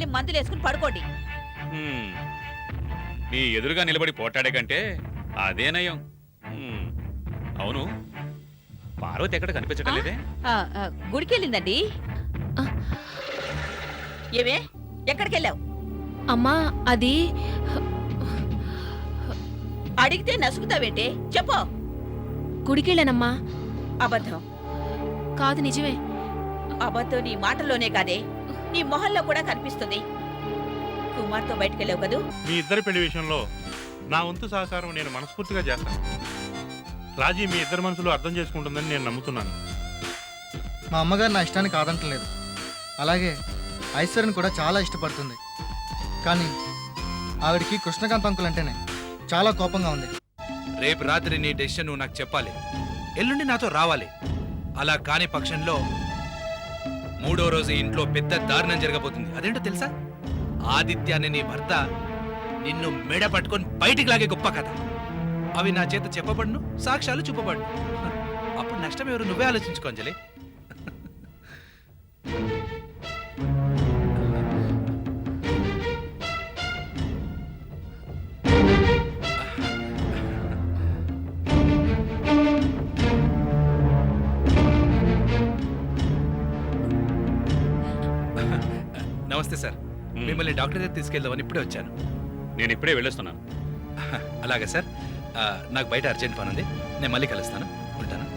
వెళ్ళి మందులు వేసుకుని పడుకోండి. నీ ఎదురుగా నిలబడి పోటాడే కంటే అదే నయం. అవును, పార్వతి ఎక్కడ కనిపించడం లేదే? గుడికి వెళ్ళిందండి. ఏమే, ఎక్కడికి వెళ్ళావు? అమ్మా అది అడిగితే నసుగుతావేంటే? చెప్పు. గుడికెళ్ళానమ్మా. అబద్ధం. కాదు, నిజమే. అబద్ధం నీ మాటల్లోనే కాదే, నీ మొహంలో కూడా కనిపిస్తుంది. కుమార్తో బయటకెళ్ళావు కదూ? మీ ఇద్దరి పెళ్లి విషయంలో నా వంతు సహకారం నేను మనస్ఫూర్తిగా చేస్తాను. రాజీ మీ ఇద్దరు మనసులు అర్థం చేసుకుంటుందని నేను నమ్ముతున్నాను. మా అమ్మగారు నా ఇష్టాన్ని కాదంటలేదు. అలాగే ఐశ్వర్యని కూడా చాలా ఇష్టపడుతుంది. కానీ ఆవిడికి కృష్ణకాంత్ అంకుల్ అంటేనే చాలా కోపంగా ఉంది. రేపు రాత్రి నీ డెసిషన్ నువ్వు నాకు చెప్పాలి. ఎల్లుండి నాతో రావాలి. అలా కాని పక్షంలో 3వ రోజు ఇంట్లో పెద్ద దారుణం జరగబోతుంది. అదేంటో తెలుసా? ఆదిత్యాన్ని నీ భర్త నిన్ను మెడ పట్టుకొని బయటికి లాగే గొప్ప కథ. అవి నా చేత చెప్పబడును, సాక్ష్యాలు చూపబడును. అప్పుడు నష్టం ఎవరు? నువ్వే ఆలోచించుకో అంజలి. నమస్తే సార్, మిమ్మల్ని డాక్టర్ దగ్గర తీసుకెళ్దామని ఇప్పుడే వచ్చాను. నేను ఇప్పుడే వెళ్ళొస్తున్నాను. అలాగే సార్, నాకు బయట అర్జెంట్ పని ఉంది. నేను మళ్ళీ కలుస్తాను. ఉంటాను.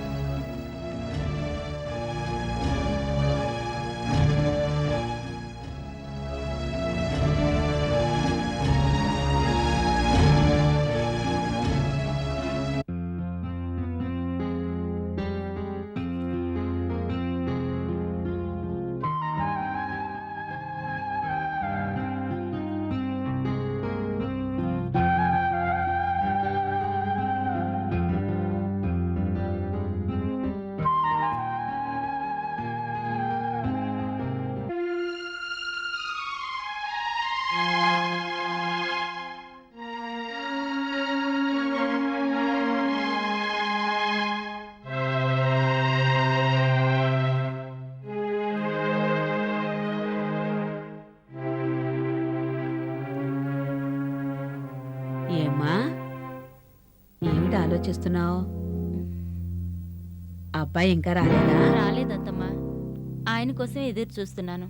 ఏమ్మా, ఏమిటి ఆలోచిస్తున్నావు? అబ్బాయి ఇంకా రాలేదా? రాలేదత్తమ్మా. ఆయన కోసం ఎదురు చూస్తున్నాను.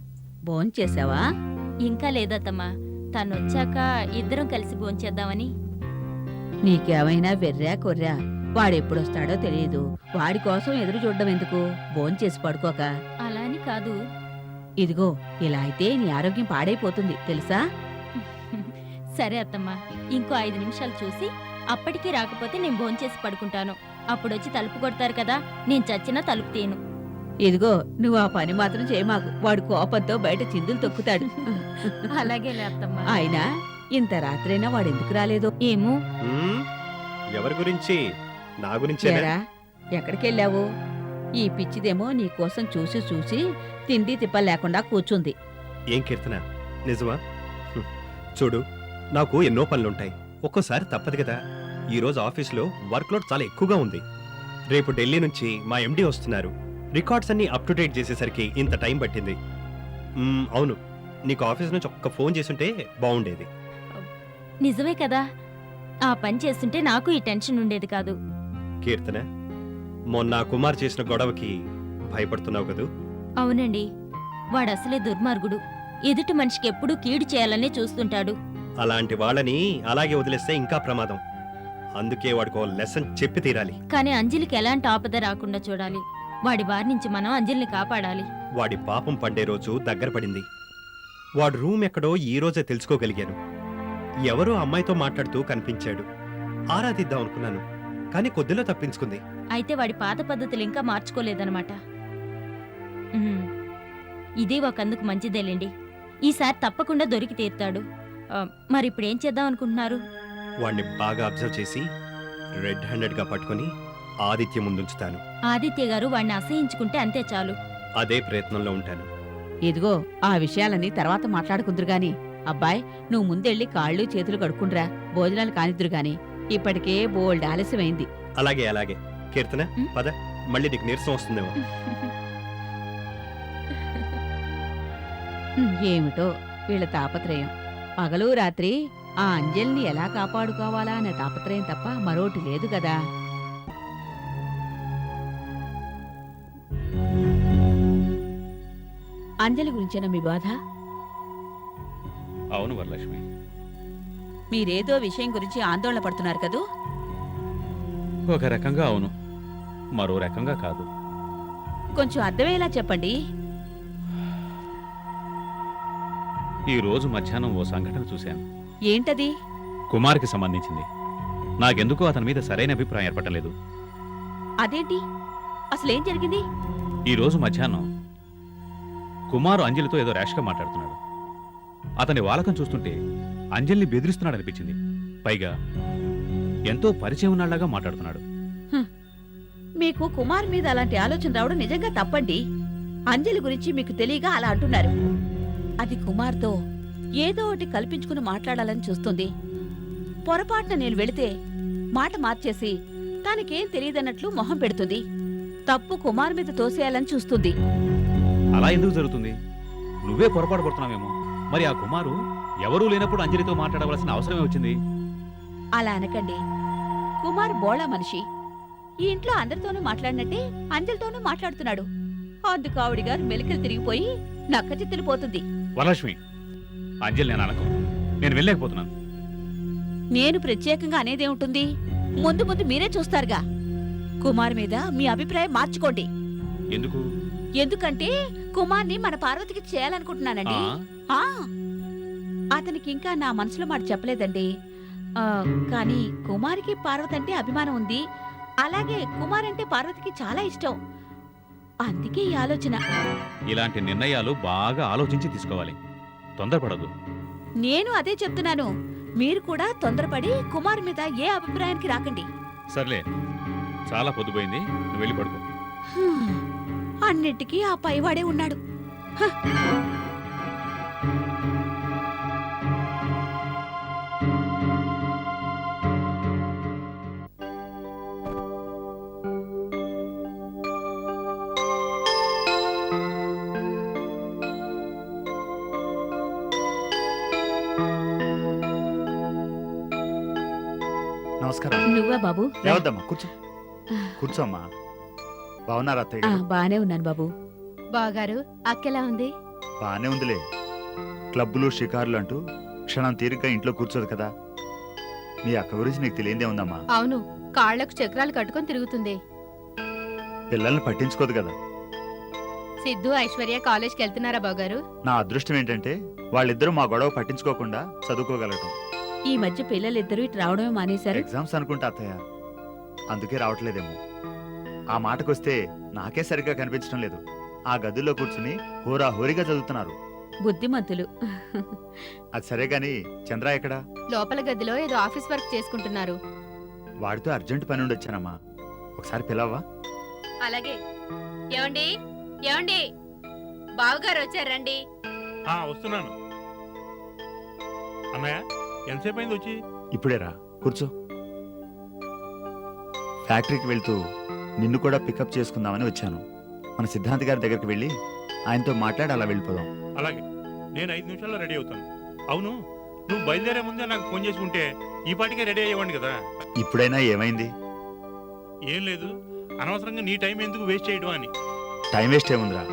భోంచేసావా? ఇంకా లేదత్తమ్మా. తను వచ్చాక ఇద్దరం కలిసి భోంచేద్దామని. నీకేమైనా వెర్రా కొర్రా? వాడెప్పుడొస్తాడో తెలియదు. వాడి కోసం ఎదురు చూడడం ఎందుకు? భోంచేసి పడుకోక. అలా అని కాదు. ఇదిగో, ఇలా అయితే నీ ఆరోగ్యం పాడైపోతుంది తెలుసా? సరే అత్తమ్మా, ఇంకో 5 నిమిషాలు చూసి అప్పటికీ రాకపోతే నేను భోంచేసి పడుకుంటాను. అప్పుడొచ్చి తలుపు కొడతారు కదా, నేను చచ్చినా తలుపు తీయను. ఇదిగో, నువ్వు ఆ పని మాత్రం చేయమాకు. వాడు కోపంతో బయట చిందులు తొక్కుతాడు. అలాగేలే అత్తమ్మా. అయినా ఇంత రాత్రైనా వాడెందుకు రాలేదో ఏమో. ఎవరి గురించి? నా గురించి. ఎక్కడికెళ్ళావు? ఈ పిచ్చిదేమో నీ కోసం చూసి చూసి తిండి తిప్ప లేకుండా కూర్చుంది. ఏం కీర్తన, నిజమా? చూడు, నాకు ఎన్నో పనులుంటాయి. ఒక్కోసారి తప్పదు కదా. ఈరోజు ఆఫీస్లో వర్క్లోడ్ చాలా ఎక్కువగా ఉంది. రేపు ఢిల్లీ నుంచి మా ఎండి వస్తున్నారు. రికార్డ్స్ అన్ని అప్ టు డేట్ చేసేసరికి ఇంత టైం పట్టింది. అవును, నీకు ఆఫీస్ నుంచి ఒక్క ఫోన్ చేసుంటే బాగుండేది. నిజమే కదా, ఆ పని చేస్తుంటే నాకు ఈ టెన్షన్ ఉండేది కాదు. కీర్తన, మొన్న కుమార్ చేసిన గొడవకి భయపడుతున్నావు కదూ? అవునండి, వాడసలే దుర్మార్గుడు. ఎదుటి మనిషికి ఎప్పుడూ కీడు చేయాలనే చూస్తుంటాడు. అలాంటి వాళ్ళని అలాగే వదిలేస్తే ఇంకా ప్రమాదం. అందుకే వాడికో లెసన్ చెప్పి తీరాలి. కానీ అంజలికి ఎలాంటి ఆపద రాకుండా చూడాలి. వాడి బారి నుంచి మనం అంజలిని కాపాడాలి. వాడి పాపం పండే రోజు దగ్గర పడింది. వాడు రూమ్ ఎక్కడో ఈ రోజే తెలుసుకోగలిగాను. ఎవరో అమ్మాయితో మాట్లాడుతూ కనిపించాడు. ఆరాధిద్దాం అనుకున్నాను, కానీ కొద్దిలో తప్పించుకుంది. అయితే వాడి పాత పద్ధతులు ఇంకా మార్చుకోలేదన్నమాట. ఇది ఒకందుకు మంచిదేలేండి. ఈసారి తప్పకుండా దొరికి తీరుతాడు. మరిప్పుడేం చేద్దాం అనుకుంటున్నారు? వాణ్ణి బాగా అబ్జర్వ్ చేసి రెడ్ హ్యాండెడ్ గా పట్టుకుని ఆదిత్య ముందుంచుతాను. ఆదిత్య గారు వాణ్ణి అసహించుకుంటే అంతే చాలు. అదే ప్రయత్నంలో ఉంటాను. ఇదిగో, ఆ విషయాలన్నీ తర్వాత మాట్లాడుకుందరు గాని. అబ్బాయ్, నువ్వు ముందెళ్ళి కాళ్ళు చేతులు కడుక్కుండ్రా. భోజనాలు కానిద్దురు గాని. ఇప్పటికే బోల్డ్ ఆలస్యమైంది. అలాగే అలాగే. కీర్తన, పద, మళ్ళీ నీకు నీరసం వస్తుందేమో. ఏమిటో వీళ్ళ తాపత్రయం. పగలు రాత్రి ఆ అంజలిని ఎలా కాపాడుకోవాలా అనే తాపత్రయం తప్ప మరోటి లేదు కదా. అంజలి గురించేనా మీ బాధ? అవును వరలక్ష్మి. మీరేదో విషయం గురించి ఆందోళన పడుతున్నారు కదూ? ఒక రకంగా అవును, మరో రకంగా కాదు. కొంచెం అర్థమయ్యేలా చెప్పండి. ఈ రోజు మధ్యాహ్నం ఓ సంఘటన చూశాను. ఏంటది? కుమార్కి సంబంధించింది. నాకెందుకో అతని మీద సరైన అభిప్రాయం ఏర్పడలేదు. అదేంటి? అసలేం జరిగింది? ఈ రోజు మధ్యాహ్నం కుమారు అంజలితో ఏదో ర్యాష్గా మాట్లాడుతున్నాడు. అతని వాలకం చూస్తుంటే అంజలిని బెదిరిస్తున్నాడు అనిపించింది. పైగా ఎంతో పరిచయం ఉన్నాళ్లాగా మాట్లాడుతున్నాడు. మీకు కుమార్ మీద అలాంటి ఆలోచన రావడం నిజంగా తప్పండి. అంజలి గురించి మీకు తెలియగా అలా అంటున్నారు. అది కుమార్తో ఏదో ఒకటి కల్పించుకుని మాట్లాడాలని చూస్తుంది. పొరపాటున నేను వెళితే మాట మార్చేసి తనకేం తెలియదన్నట్లు మొహం పెడుతుంది. తప్పు కుమార్ మీద తోసేయాలని చూస్తుంది. అలా ఎందుకు జరుగుతుంది? నువ్వే పొరపాటు పడుతున్నావేమో. మరి ఆ కుమారు ఎవరూ లేనప్పుడు అంజలితో మాట్లాడవలసిన అవసరమే వచ్చింది. అలా అనకండి. కుమార్ బోళా మనిషి. ఈ ఇంట్లో అందరితోనూ మాట్లాడినట్టే అంజలితోనూ మాట్లాడుతున్నాడు. అందుకు ఆవిడిగారు మెలికలు తిరిగిపోయి నక్కచిత్తులు పోతుంది. వరలక్ష్మి, అంజలి నేను అనకు. నేను వెళ్ళలేకపోతున్నాను. నేను ప్రత్యేకంగా అనేదేముంటుంది? ముందు ముందు మీరే చూస్తారుగా. కుమార్ మీద మీ అభిప్రాయం మార్చుకోండి. ఎందుకు? ఎందుకంటే కుమార్ని మన పార్వతికి చేయాలనుకుంటున్నానండి. ఆ? ఆ అతనికి ఇంకా నా మనసులో మాట చెప్పలేదండి. కానీ కుమారికి పార్వతి అంటే అభిమానం ఉంది. అలాగే కుమార్ అంటే పార్వతికి చాలా ఇష్టం. అందుకే ఈ ఆలోచన. ఇలాంటి నిర్ణయాలు బాగా ఆలోచించి తీసుకోవాలి. తొందరపడదు. నేను అదే చెప్తున్నాను. మీరు కూడా తొందరపడి కుమార్ మీద ఏ అభిప్రాయానికి రాకండి. సర్లే, చాలా పొద్దుపోయింది. నువ్వు వెళ్ళి పడుకో. అన్నిటికీ ఆ పైవాడే ఉన్నాడు. నమస్కారం. నువ్వా బాబు? లేవద్దమ్మా, కూర్చో. కూర్చోమ్మా. బాగున్నారా అత్తయ్య గారు? బానే ఉన్నాను బాబు. బావగారు అక్కెలా ఉంది? బానే ఉందిలే. క్లబ్బులు షికారులు అంటూ క్షణం తీరిగ్గా ఇంట్లో కూర్చోదు కదా. మీ అక్క గురించి నీకు తెలియదే ఉందమ్మా. అవును, కాళ్లకు చక్రాలు కట్టుకొని తిరుగుతుంది. పిల్లల్ని పట్టించుకోదు కదా. సిద్ధు ఐశ్వర్య కాలేజ్కి వెళ్తున్నారా బావగారు? నా అదృష్టం ఏంటంటే వాళ్ళిద్దరూ మా గొడవ పట్టించుకోకుండా చదువుకోగలటం. ఈ మధ్య పిల్లలిద్దరూ ఇటు రావడమే మానేశారు. ఎగ్జామ్స్ అనుకుంటా అత్తయ్య, అందుకే రావట్లేదేమో. ఆ మాటకొస్తే నాకే సరిగ్గా కనిపించడం లేదు. ఆ గదుల్లో కూర్చుని హోరాహోరీగా చదువుతున్నారు. బుద్ధిమంతులు. అది సరే గాని చంద్ర ఎక్కడా? లోపల గదిలో ఏదో ఆఫీస్ వర్క్ చేసుకుంటున్నారు. వాడితో అర్జెంట్ పని ఉండి వచ్చానమ్మా. ఒకసారి పిలవ్వా? అలాగే. ఏమండి ఏమండి, బావగారు వచ్చారండి. వస్తున్నాను. అన్నయ్య, ఎంతసేపు అయింది వచ్చి? ఇప్పుడే రా, కూర్చో. ఫ్యాక్టరీకి వెళ్తూ నిన్ను కూడా పికప్ చేసుకుందామని వచ్చాను. మన సిద్ధాంత్ గారి దగ్గరికి వెళ్ళి ఆయనతో మాట్లాడి అలా వెళ్ళిపోదాం. అలాగే, నేను 5 నిమిషాల్లో రెడీ అవుతాను. అవును, నువ్వు బయలుదేరే ముందే నాకు ఫోన్ చేసి ఉంటే ఈ పాటికే రెడీ అయ్యేవాడిని కదా. ఇప్పుడైనా ఏమైంది? ఏం లేదు, అనవసరంగా నీ టైం ఎందుకు వేస్ట్ చేయడం అని. టైం వేస్ట్ ఏముందిరా,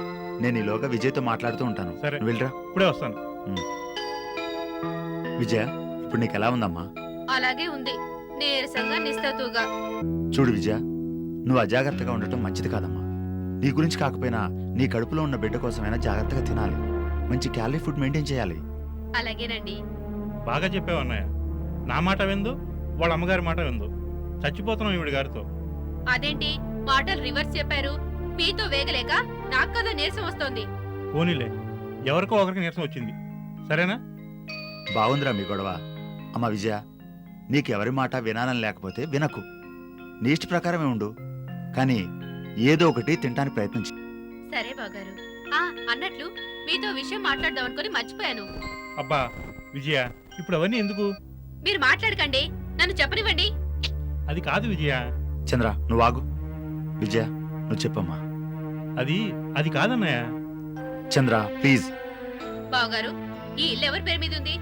నేను ఈలోగా విజయ్తో మాట్లాడుతూ ఉంటాను. సరే. నువ్వు వెళ్ళరా. ఇప్పుడే వస్తాను. విజయ, ఇప్పుడు నీకు ఎలా ఉందమ్మా? అలాగే ఉంది, నీరసంగా నిస్తూగా. చూడు విజయ, నువ్వు అజాగ్రత్తగా ఉండటం మంచిది కాదమ్మా. నీ గురించి కాకపోయినా నీ కడుపులో ఉన్న బిడ్డ కోసమైనా జాగ్రత్తగా తినాలి. మంచి క్యాలరీ ఫుడ్ మెయింటైన్ చేయాలి. అలాగేనండి. బాగా చెప్పావు అన్నయ్య. నా మాట విందు, వాళ్ళ అమ్మగారి మాట విందు. చచ్చిపోతున్నాం ఈవిడ గారితో. అదేంటి మాటలు రివర్స్ చెప్పారు? మీతో వేగలేక నాకు కదా నీరసం వస్తోంది. పోనీలే, ఎవరికో ఒకరికి నీరసం వచ్చింది. సరేనా? బాగుందిరా మీ గొడవ. అమ్మా విజయ, నీకెవరి మాట వినాలని లేకపోతే వినకు. నీ ఇష్ట ప్రకారమే ఉండు. కానీ ఏదో ఒకటి తినడానికి ప్రయత్నించు. సరే బాగారు. అన్నట్లు మీతో విషయం మాట్లాడదాం అనుకుని మర్చిపోయాను. అబ్బా విజయ, ఇప్పుడు అవన్నీ ఎందుకు? మీరు మాట్లాడకండి, నన్ను చెప్పనివ్వండి. అది కాదు విజయ. చంద్ర, నువ్వు ఆగు. విజయ, నువ్వు చెప్పమ్మా. అది కాదన్నయ్య. చంద్ర ప్లీజ్. బావగారు, ఈ ఇల్లు ఎవరి పేరు మీద ఉంది?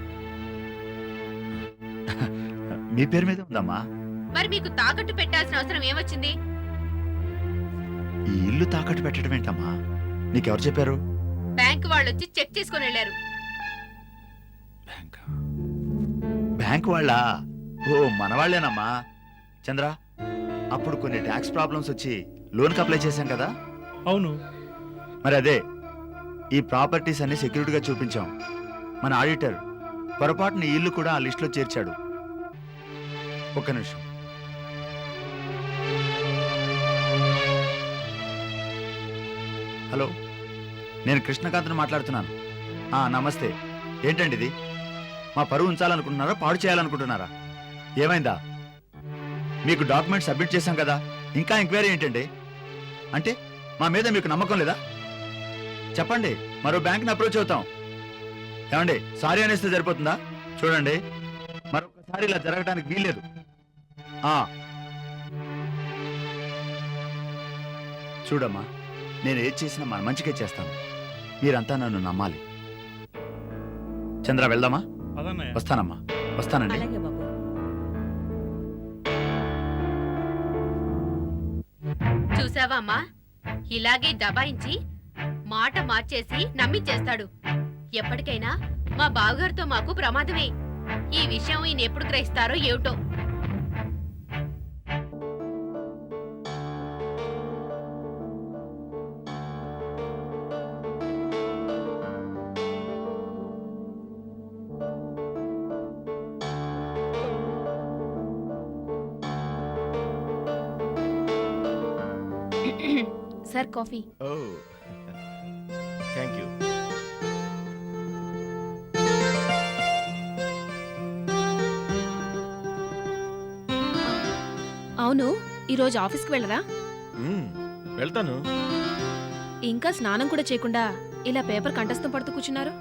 మీ పేరు మీద ఉందమ్మా. మరి మీకు తాకట్టు పెట్టాల్సిన అవసరం ఏమొచ్చింది? ఈ ఇల్లు తాకట్టు పెట్టడం ఏంటమ్మా? నీకెవరు చెప్పారు? బ్యాంక్ వాళ్ళు వచ్చి చెక్ చేసుకొని వెళ్ళారు. బ్యాంక్ వాళ్ళా? ఓ మనవాళ్లేనమ్మా. చంద్ర, అప్పుడు కొన్ని ట్యాక్స్ ప్రాబ్లమ్స్ వచ్చి లోన్కి అప్లై చేశాం కదా. అవును. మరి అదే ఈ ప్రాపర్టీస్ అన్ని సెక్యూరిటీగా చూపించాం. మన ఆడిటర్ పొరపాటున ఈ ఇల్లు కూడా ఆ లిస్టులో చేర్చాడు. ఒక్క నిమిషం. హలో, నేను కృష్ణకాంత్ని మాట్లాడుతున్నాను. నమస్తే. ఏంటండి ఇది? మా పరువు ఉంచాలనుకుంటున్నారా, పాడు చేయాలనుకుంటున్నారా? ఏమైందా? మీకు డాక్యుమెంట్ సబ్మిట్ చేశాం కదా, ఇంకా ఎంక్వైరీ ఏంటండి? అంటే మా మీద మీకు నమ్మకం లేదా? చెప్పండి, మరో బ్యాంక్ని అప్రోచ్ అవుతాం. ఏమండి, సారీ అనేస్తే సరిపోతుందా? చూడండి, మరొకసారి ఇలా జరగడానికి వీల్లేదు. చూడమ్మా, నేను ఏది చేసినా మన మంచిగా చేస్తాను. మీరంతా నన్ను నమ్మాలి. చంద్ర, వెళ్దామా? అదన్నయ్య. వస్తానమ్మా, వస్తానండి. అలాగే బాబు. చూసావా అమ్మా, ఇలాగే దబాయించి మాట మార్చేసి నమ్మించేస్తాడు. ఎప్పటికైనా మా బావగారితో మాకు ప్రమాదమే. ఈ విషయం ఈయన ఎప్పుడు గ్రహిస్తారో ఏమిటో. Sir, coffee. Thank you. అవును, ఈరోజు ఆఫీస్కి వెళ్ళరా? వెళ్తాను. ఇంకా స్నానం కూడా చేయకుండా ఇలా పేపర్ కంఠస్థం పడుతూ కూర్చున్నారు.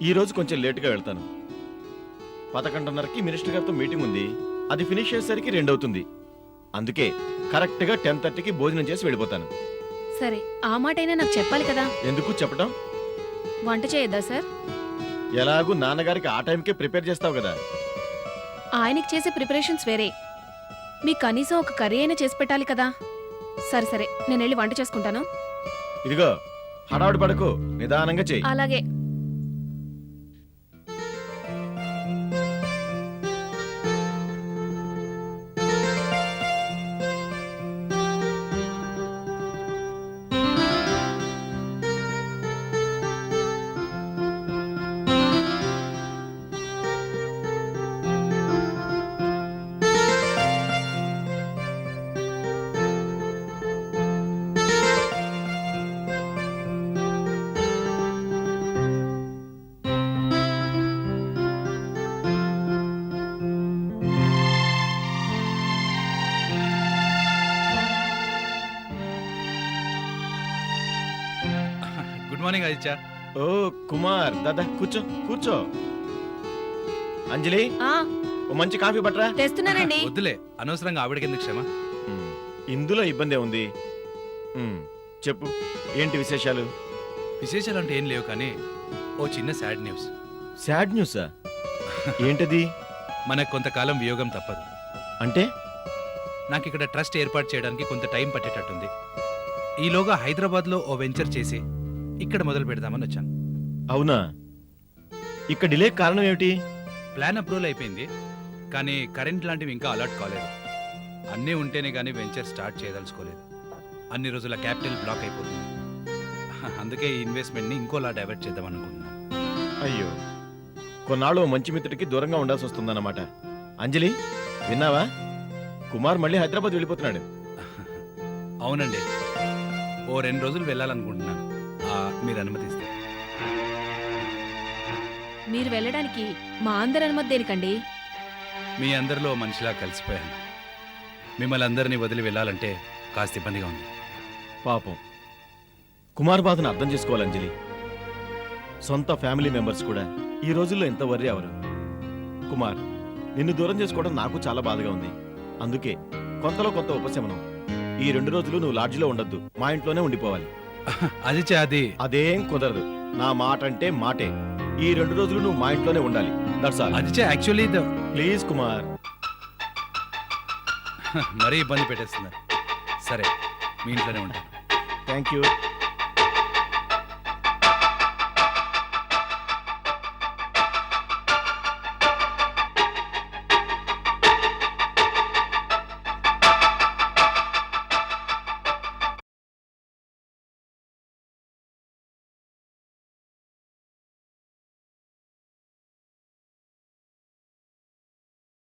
ఈ రోజు కొంచెం లేటుగా వెళ్తాను. 11:30కి మినిస్టర్ గారితో మీటింగ్ ఉంది. అది ఫినిష్ చేసేసరికి 2 అవుతుంది. అందుకే కరెక్ట్గా 10:30కి భోజనం చేసి వెళ్ళిపోతాను. సరే, ఆ మాటైనా నాకు చెప్పాలి కదా. ఎందుకు చెప్పడం? వంట చేయొద్దా సార్? ఎలాగూ నాన్నగారికి ఆ టైంకే ప్రిపేర్ చేస్తావు కదా. ఆయనకి చేసే ప్రిపరేషన్స్ వేరే. మీకు కనీసం ఒక కర్రీ అయినా చేసి పెట్టాలి కదా. సరే సరే, నేను వెళ్ళి వంట చేసుకుంటాను. ఇదిగో, హడావుడి పడకు, నిదానంగా చెయ్యి. అలాగే. Good morning Aditya. ఓ కుమార్, దాదా కూర్చో కూర్చో. అంజలి, ఓ మంచి కాఫీ పట్రా. తెస్తున్నానండి. వద్దులే, అనవసరంగా ఆవిడకి ఎందుకు క్షమ. ఇందులో ఇబ్బంది ఉంది. చెప్పు, ఏంటి విశేషాలు? విశేషాలు అంటే ఏం లేవు, కానీ ఓ చిన్న సాడ్ న్యూస్. సాడ్ న్యూసా? ఏంటది? మనకు కొంతకాలం వియోగం తప్పదు. అంటే? నాకు ఇక్కడ ట్రస్ట్ ఏర్పాటు చేయడానికి కొంత టైం పట్టేటట్టుంది. ఈలోగా హైదరాబాద్లో ఓ వెంచర్ చేసి ఇక్కడ మొదలు పెడదామని వచ్చాను. అవునా? ఇక్కడ డిలే కారణం ఏమిటి? ప్లాన్ అప్రూవల్ అయిపోయింది, కానీ కరెంట్ లాంటివి ఇంకా అలాట్ కాలేదు. అన్నీ ఉంటేనే కానీ వెంచర్ స్టార్ట్ చేయదలుచుకోలేదు. అన్ని రోజుల క్యాపిటల్ బ్లాక్ అయిపోతుంది. అందుకే ఈ ఇన్వెస్ట్మెంట్ని ఇంకోలా డైవర్ట్ చేద్దాం అనుకుంటున్నాను. అయ్యో, కొన్నాళ్ళు ఓ మంచి మిత్రుడికి దూరంగా ఉండాల్సి వస్తుందన్నమాట. అంజలి, విన్నావా? కుమార్ మళ్ళీ హైదరాబాద్ వెళ్ళిపోతున్నాడు. అవునండి, ఓ 2 రోజులు వెళ్ళాలనుకుంటున్నాను. మీరు అనుమతిస్తే. మీరు వెళ్ళడానికి మా అందరి అనుమతి దేనికండి? మీ అందరిలో మనిషిలా కలిసిపోయాను. మిమ్మల్ని అందరినీ వదిలి వెళ్ళాలంటే కాస్త ఇబ్బందిగా ఉంది. పాపం, కుమార్ బాధను అర్థం చేసుకోవాలి అంజలి. సొంత ఫ్యామిలీ మెంబర్స్ కూడా ఈ రోజుల్లో ఎంత వర్రీ అవరు. కుమార్, నిన్ను దూరం చేసుకోవడం నాకు చాలా బాధగా ఉంది. అందుకే కొంతలో కొంత ఉపశమనం. ఈ 2 రోజులు నువ్వు లాడ్జిలో ఉండొద్దు, మా ఇంట్లోనే ఉండిపోవాలి. అది అదేం కుదరదు. నా మాట అంటే మాటే. ఈ 2 రోజులు నువ్వు మా ఇంట్లోనే ఉండాలి. That's all. Aditya actually please Kumar. మరీ ఇబ్బంది పెట్టేస్తున్నారు. సరే, మీ ఇంట్లోనే ఉంటాను. Thank you.